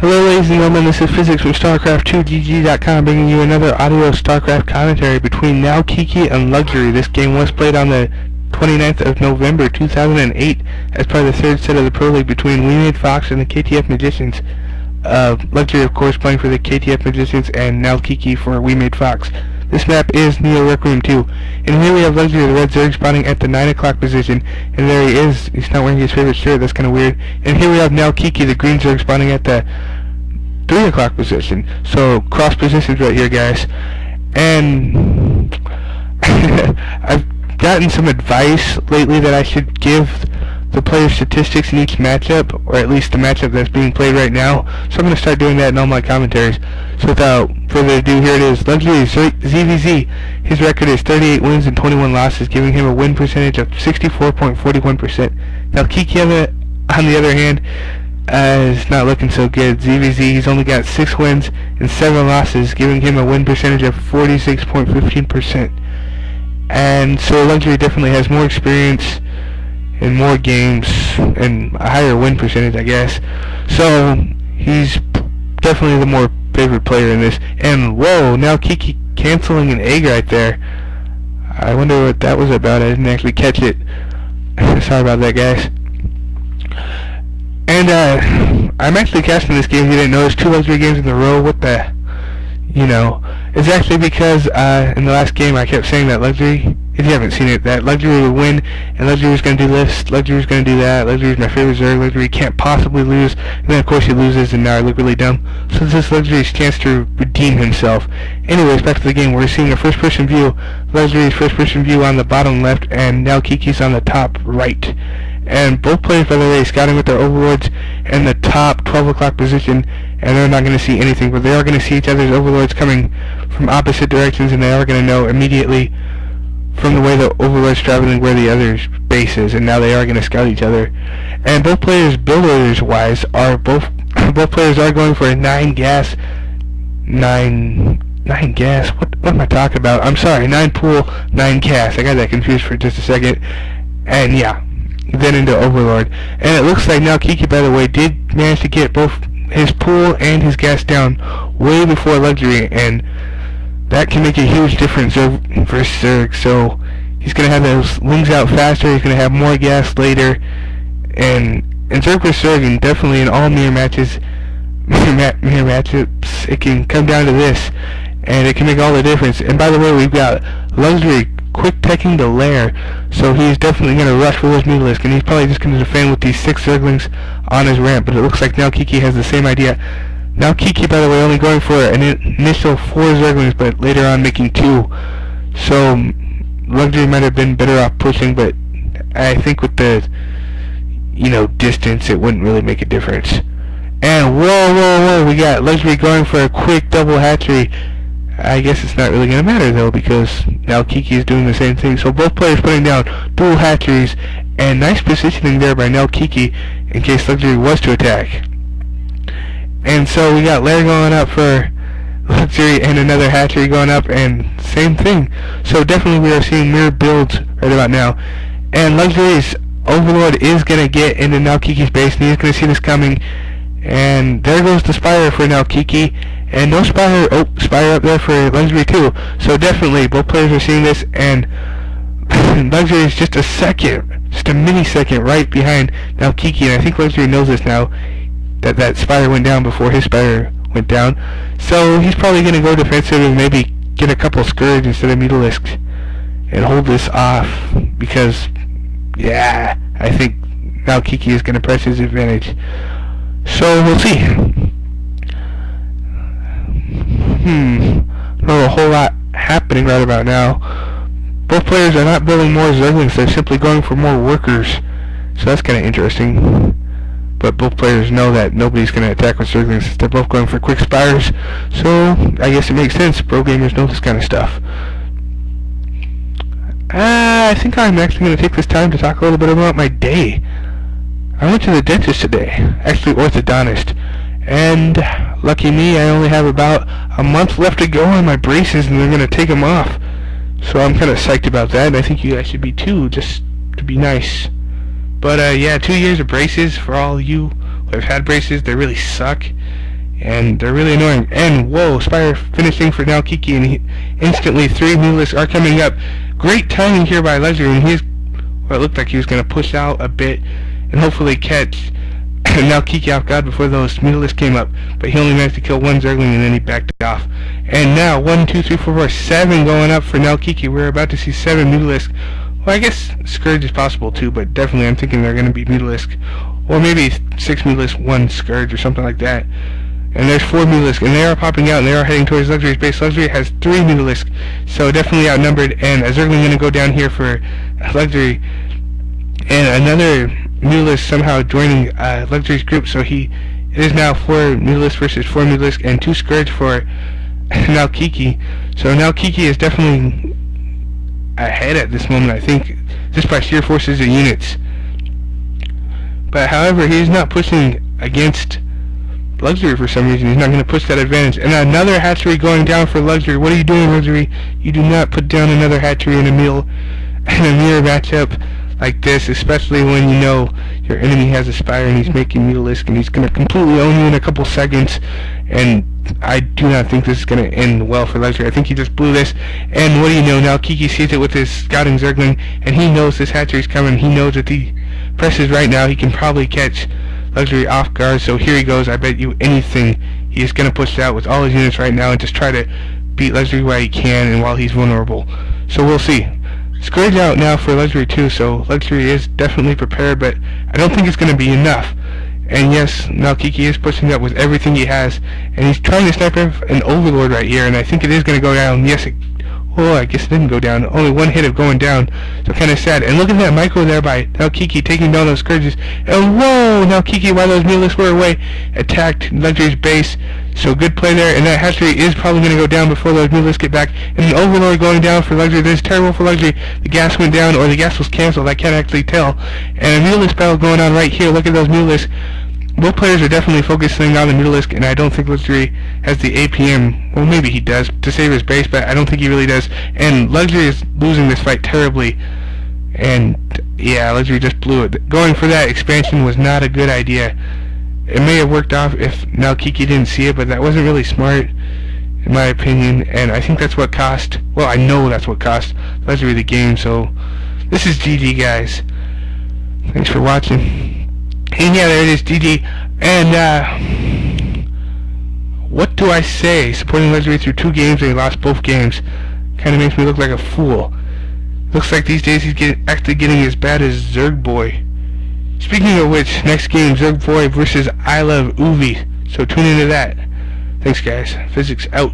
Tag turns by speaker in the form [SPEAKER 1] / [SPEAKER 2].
[SPEAKER 1] Hello ladies and gentlemen, this is Physics from StarCraft2GG.com bringing you another audio StarCraft commentary between Now Kiki and Luxury. This game was played on the 29th of November 2008 as part of the third set of the Pro League between luxuryVSkeke and the KTF Magicians. Luxury of course playing for the KTF Magicians and Now Kiki for luxuryVSkeke. This map is Neo Requiem 2. And here we have Luxury, the red Zerg spawning at the 9 o'clock position. And there he is. He's not wearing his favorite shirt. That's kind of weird. And here we have Now Kiki, the green Zerg spawning at the 3 o'clock position. So cross positions right here, guys. And I've gotten some advice lately that I should give the player statistics in each matchup, or at least the matchup that's being played right now. So I'm going to start doing that in all my commentaries. So without further ado, here it is. Luxury ZVZ. His record is 38 wins and 21 losses, giving him a win percentage of 64.41%. Now Kiki on the other hand is not looking so good. ZVZ, he's only got 6 wins and 7 losses, giving him a win percentage of 46.15%. And so Luxury definitely has more experience in more games and a higher win percentage, I guess. So he's definitely the more favorite player in this. And whoa, Now Kiki canceling an egg right there. I wonder what that was about. I didn't actually catch it. Sorry about that, guys. And I'm actually casting this game. If you didn't notice, 2 Luxury games in a row. What the, it's actually because in the last game I kept saying that Luxury, if you haven't seen it, that Luxury would win, and Luxury was going to do this, Luxury was going to do that, Luxury is my favorite Zerg, Luxury can't possibly lose, and then of course he loses, and now I look really dumb. So this is Luxury's chance to redeem himself. Anyways, back to the game. We're seeing a first-person view, Luxury's first-person view on the bottom left, and now Kiki's on the top right. And both players, by the way, scouting with their overlords in the top 12 o'clock position, and they're not going to see anything, but they are going to see each other's overlords coming from opposite directions, and they are going to know immediately from the way the overlord's traveling where the other's base is, and now they are going to scout each other. And both players, build orders wise, are both players are going for a 9 gas. What am I talking about? I'm sorry, 9 pool, 9 cast. I got that confused for just a second. And yeah, then into overlord. And it looks like now Kiki, by the way, did manage to get both his pool and his gas down way before Luxury, and that can make a huge difference Zerg versus Zerg. So he's going to have those wings out faster, he's going to have more gas later, and Zerg versus Zerg, and definitely in all mirror matchups, it can come down to this, and it can make all the difference. And by the way, we've got Luxury quick teching the lair, so he's definitely going to rush for those Mutalisk, and he's probably just going to defend with these 6 Zerglings on his ramp. But it looks like now Kiki has the same idea. Now Kiki, by the way, only going for an initial 4 Zerglings, but later on making 2. So Luxury might have been better off pushing, but I think with the distance, it wouldn't really make a difference. And whoa, we got Luxury going for a quick double hatchery. I guess it's not really going to matter though, because now Kiki is doing the same thing. So both players putting down dual hatcheries, and nice positioning there by now Kiki in case Luxury was to attack. And so we got lair going up for Luxury and another hatchery going up, and same thing. So definitely we are seeing mirror builds right about now. And Luxury's overlord is going to get into now Kiki's base, and he's going to see this coming. And there goes the Spire for now Kiki. And no Spire, Spire up there for Luxury too. So definitely both players are seeing this, and Luxury is just a mini second right behind now Kiki. And I think Luxury knows this now, that Spire went down before his Spire went down. So he's probably going to go defensive and maybe get a couple Scourge instead of Mutalisks and hold this off, because yeah, I think now Kiki is going to press his advantage. So we'll see. Not a whole lot happening right about now. Both players are not building more Zerglings, they're simply going for more workers. So that's kind of interesting. But both players know that nobody's going to attack with Zerglings. They're both going for quick Spires. So I guess it makes sense. Pro gamers know this kind of stuff. I think I'm actually going to take this time to talk a little bit about my day. I went to the dentist today, actually orthodontist, and lucky me, I only have about a month left to go on my braces, and they're going to take them off. So I'm kind of psyched about that, and I think you guys should be too, just to be nice. But yeah, 2 years of braces for all you who have had braces. They really suck. and they're really annoying. And whoa, Spire finishing for now Kiki, and instantly 3 Mulisk are coming up. Great timing here by Luxury, and he's, well, it looked like he was going to push out a bit and hopefully catch now Kiki off guard before those Mulisk came up, but he only managed to kill 1 Zergling and then he backed off. And now 1, 2, 3, 4, 5, 7 going up for now Kiki. We're about to see 7 Mulisk. Well, I guess Scourge is possible too, but definitely I'm thinking they're going to be Mulisk, or maybe 6 Mulisk, 1 Scourge or something like that. And there's 4 Mulisk, and they are popping out, and they are heading towards Luxury's base. Luxury has 3 Mulisk, so definitely outnumbered, and a Zergling going to go down here for Luxury. And another Mulisk somehow joining Luxury's group, so it is now 4 Mulisk versus 4 Mulisk, and 2 Scourge for now Kiki. So now Kiki is definitely ahead at this moment, I think, just by sheer forces of units. But however, he is not pushing against Luxury for some reason. He's not going to push that advantage. And another hatchery going down for Luxury. What are you doing, Luxury? You do not put down another hatchery in a mirror matchup like this, especially when you know your enemy has a Spire and he's making Mulisk, and he's going to completely own you in a couple seconds. And I do not think this is going to end well for Luxury. I think he just blew this. And what do you know? Now Kiki sees it with his scouting Zergling, and he knows this hatchery's coming. He knows that he presses right now, he can probably catch Luxury off guard. So here he goes. I bet you anything he is going to push out with all his units right now and just try to beat Luxury while he can and while he's vulnerable. So we'll see. Scourge out now for Luxury too, so Luxury is definitely prepared, but I don't think it's going to be enough. And yes, now Kiki is pushing up with everything he has, and he's trying to snipe an Overlord right here, and I think it is going to go down. Yes, I guess it didn't go down. Only 1 hit of going down, so kind of sad. And look at that micro there by now Kiki taking down those Scourges. And whoa, now Kiki, while those Mulisks were away, attacked Luxury's base. So good play there, and that hatchery is probably going to go down before those Mulisks get back. And an Overlord going down for Luxury. This is terrible for Luxury. The gas went down, or the gas was cancelled. I can't actually tell. And a Mulisk battle going on right here. Look at those Mulisks. Both players are definitely focusing on the Mulisk, and I don't think Luxury has the APM. Well, maybe he does to save his base, but I don't think he really does. And Luxury is losing this fight terribly. And yeah, Luxury just blew it. Going for that expansion was not a good idea. It may have worked off if now Kiki didn't see it, but that wasn't really smart, in my opinion. And I think that's what cost, well, I know that's what cost Luxury the game. So this is GG, guys. Thanks for watching. And yeah, there it is, GG. And what do I say? Supporting Luxury through 2 games and he lost both games. Kind of makes me look like a fool. Looks like these days he's actually getting as bad as Zergboy. Speaking of which, next game, Zergboy versus I Love Uvi. So tune into that. Thanks, guys. Physics out.